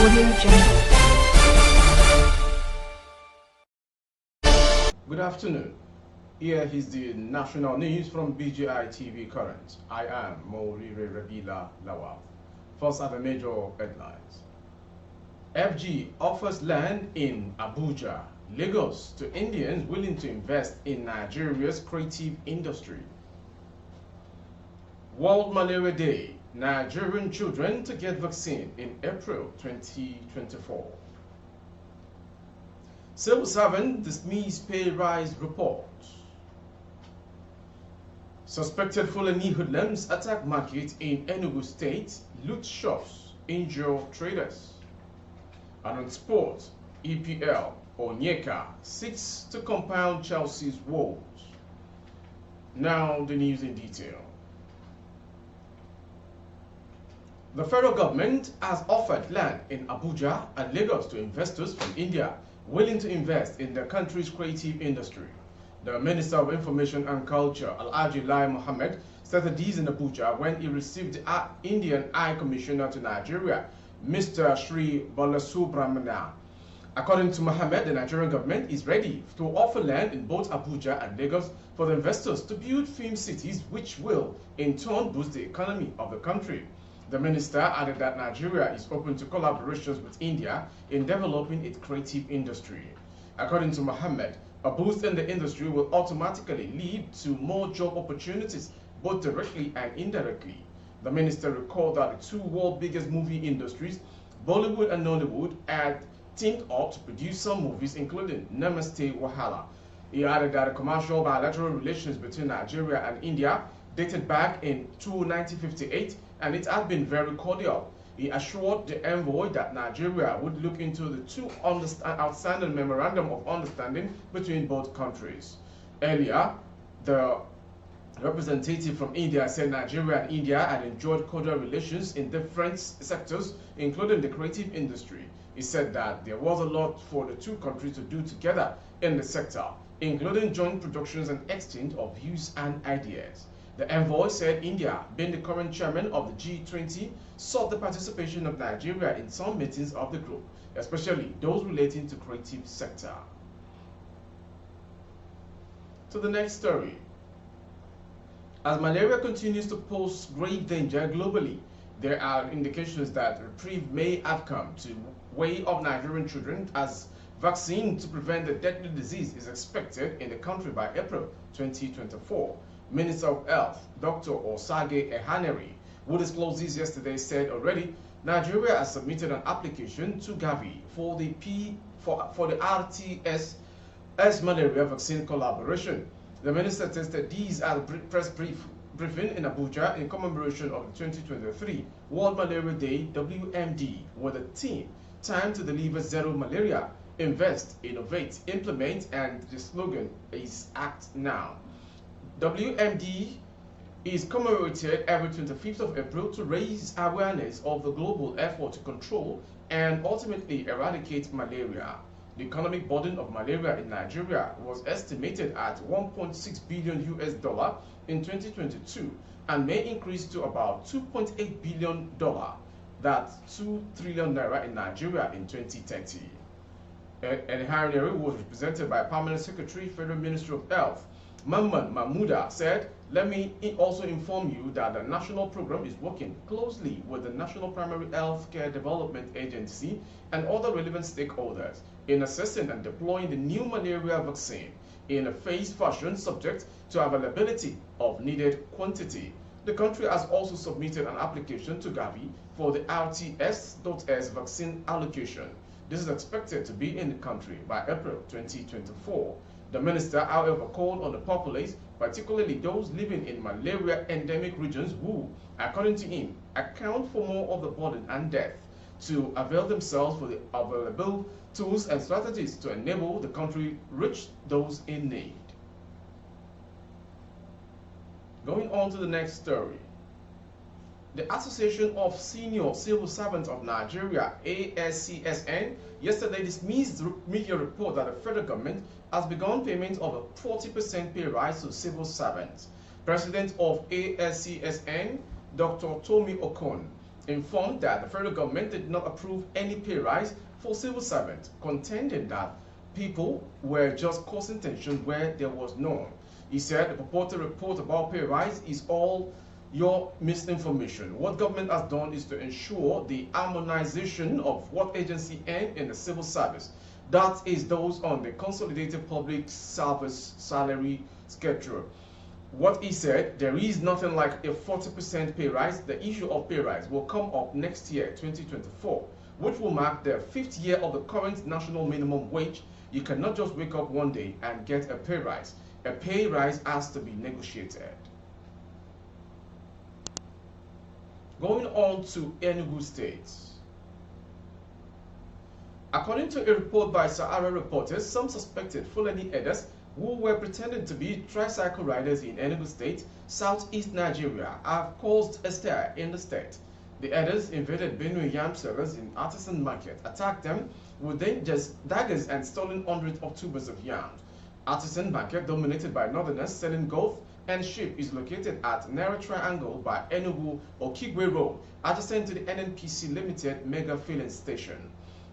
Good afternoon. Here is the national news from BGI TV Current. I am Morire Rabila Lawal. First are the major headlines. FG offers land in Abuja, Lagos to Indians willing to invest in Nigeria's creative industry. World Malaria Day, Nigerian children to get vaccine in April 2024. Civil servant dismiss pay rise report. Suspected Fulani hoodlums attack market in Enugu state, loot shops, injure traders. And on sport, EPL, Onyeka seeks to compound Chelsea's woes. Now the news in detail. The federal government has offered land in Abuja and Lagos to investors from India willing to invest in the country's creative industry. The Minister of Information and Culture, Alhaji Lai Mohammed, stated this in Abuja when he received the Indian High Commissioner to Nigeria, Mr. Sri Balasubramanian. According to Mohammed, the Nigerian government is ready to offer land in both Abuja and Lagos for the investors to build film cities, which will in turn boost the economy of the country. The minister added that Nigeria is open to collaborations with India in developing its creative industry. According to Mohammed, a boost in the industry will automatically lead to more job opportunities, both directly and indirectly. The minister recalled that the two world's biggest movie industries, Bollywood and Nollywood, had teamed up to produce some movies, including Namaste Wahala. He added that the commercial bilateral relations between Nigeria and India dated back in 1958, and it had been very cordial. He assured the envoy that Nigeria would look into the two outstanding memorandum of understanding between both countries. Earlier, the representative from India said Nigeria and India had enjoyed cordial relations in different sectors, including the creative industry. He said that there was a lot for the two countries to do together in the sector, including joint productions and exchange of views and ideas. The envoy said India, being the current chairman of the G20, sought the participation of Nigeria in some meetings of the group, especially those relating to creative sector. To the next story. As malaria continues to pose grave danger globally, there are indications that reprieve may have come to way of Nigerian children as vaccine to prevent the deadly disease is expected in the country by April 2024. Minister of Health, Dr. Osage Ehaneri, who disclosed this yesterday, said already Nigeria has submitted an application to Gavi for the RTS malaria vaccine collaboration. The minister tested these at a press briefing in Abuja in commemoration of the 2023 World Malaria Day (WMD) with the theme "Time to Deliver Zero Malaria: Invest, Innovate, Implement," and the slogan is "Act Now." WMD is commemorated every 25th of April to raise awareness of the global effort to control and ultimately eradicate malaria. The economic burden of malaria in Nigeria was estimated at $1.6 billion in 2022 and may increase to about $2.8 billion, that's 2 trillion naira in Nigeria in 2030. And Harry was represented by Permanent Secretary, Federal Ministry of Health, Mamman Mahmouda, said, "Let me also inform you that the national program is working closely with the National Primary Health Care Development Agency and other relevant stakeholders in assessing and deploying the new malaria vaccine in a phased fashion subject to availability of needed quantity." The country has also submitted an application to Gavi for the RTS.S vaccine allocation. This is expected to be in the country by April 2024. The minister, however, called on the populace, particularly those living in malaria endemic regions who, according to him, account for more of the burden and death, to avail themselves for the available tools and strategies to enable the country reach those in need. Going on to the next story. The Association of Senior Civil Servants of Nigeria, ASCSN, yesterday dismissed the media report that the federal government has begun payment of a 40% pay rise to civil servants. President of ASCSN, Dr. Tomi Okon, informed that the federal government did not approve any pay rise for civil servants, contending that people were just causing tension where there was none. He said the purported report about pay rise is all your misinformation. What government has done is to ensure the harmonization of what agency earn in the civil service. That is those on the Consolidated Public Service Salary Schedule. What he said, there is nothing like a 40% pay rise. The issue of pay rise will come up next year, 2024, which will mark the 5th year of the current national minimum wage. You cannot just wake up one day and get a pay rise. A pay rise has to be negotiated. Going on to Enugu State. According to a report by Sahara reporters, some suspected Fulani herders who were pretending to be tricycle riders in Enugu State, southeast Nigeria, have caused a stir in the state. The herders invaded Benue yam sellers in Artisan Market, attacked them with daggers and stolen hundreds of tubers of yams. Artisan Market, dominated by northerners selling golf and sheep, is located at Narrow Triangle by Enugu Okigwe Road, adjacent to the NNPC Limited Mega Filling Station.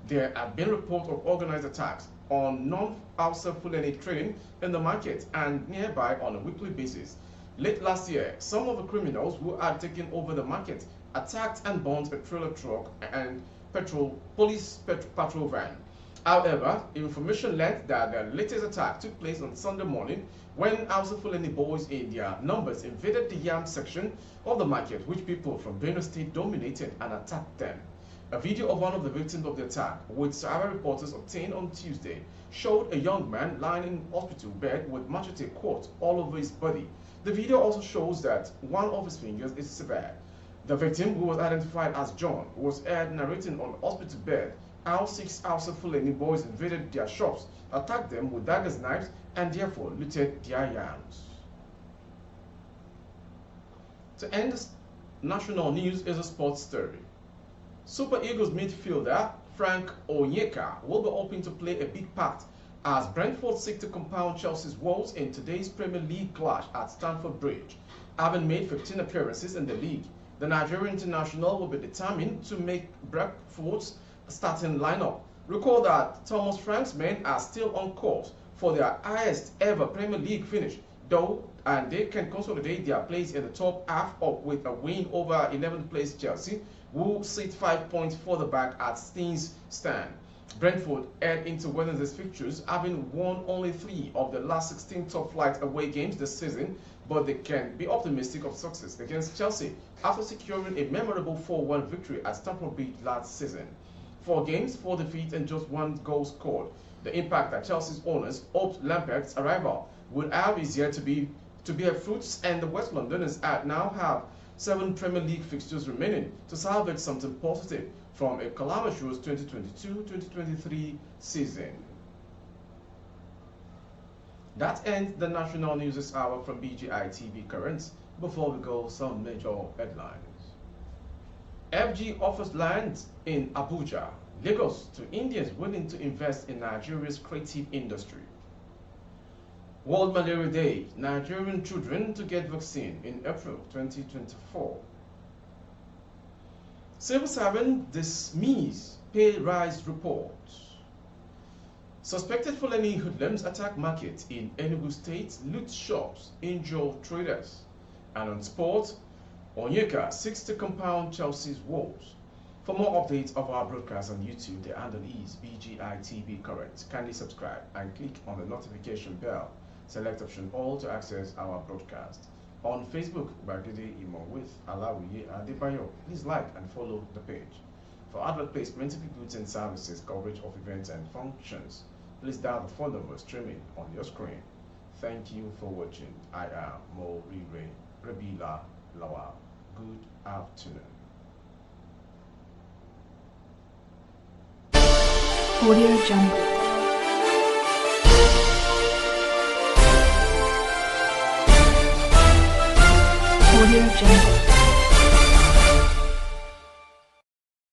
There have been reports of organized attacks on non-Hausa Fulani trading in the market and nearby on a weekly basis. Late last year, some of the criminals who had taken over the market attacked and burnt a trailer truck and police patrol van. However, information led that the latest attack took place on Sunday morning when Hausa Fulani boys in their numbers invaded the yam section of the market, which people from Benue State dominated and attacked them. A video of one of the victims of the attack, which Sahara reporters obtained on Tuesday, showed a young man lying in hospital bed with machete cut all over his body. The video also shows that one of his fingers is severed. The victim, who was identified as John, was heard narrating on the hospital bed how 6 Hausa Fulani boys invaded their shops, attacked them with daggers, knives, and therefore looted their yams. To end this national news is a sports story. Super Eagles midfielder Frank Onyeka will be hoping to play a big part as Brentford seek to compound Chelsea's woes in today's Premier League clash at Stamford Bridge. Having made 15 appearances in the league, the Nigerian international will be determined to make Brentford's starting lineup. Recall that Thomas Frank's men are still on course for their highest ever Premier League finish, and they can consolidate their place in the top half with a win over 11th place Chelsea, who sit 5 points further back at Steen's stand. Brentford head into Wednesday's fixtures having won only 3 of the last 16 top-flight away games this season, but they can be optimistic of success against Chelsea after securing a memorable 4-1 victory at Stamford Bridge last season. 4 games, 4 defeats, and just 1 goal scored. The impact that Chelsea's owners hoped Lampard's arrival would have is yet to bear fruits, and the West Londoners now have 7 Premier League fixtures remaining to salvage something positive from a calamitous 2022-2023 season. That ends the national news this hour from BGI TV Currents. Before we go, some major headlines. FG offers land in Abuja, Lagos to Indians willing to invest in Nigeria's creative industry. World Malaria Day, Nigerian children to get vaccine in April 2024. Civil servant dismiss pay rise report. Suspected Fulani hoodlums attack market in Enugu State, loot shops, injure traders. And on sport, Onyeka seeks to compound Chelsea's woes. For more updates of our broadcast on YouTube, the handle is BGI TV Current. Kindly subscribe and click on the notification bell. Select option all to access our broadcast. On Facebook, Bagede Imo with Alawiye Adebayo. Please like and follow the page. For advert placement of goods and services, coverage of events and functions, please dial the phone number streaming on your screen. Thank you for watching. I am Morire Rebila Lawal. Good afternoon. Audio Jungle. Audio Jungle.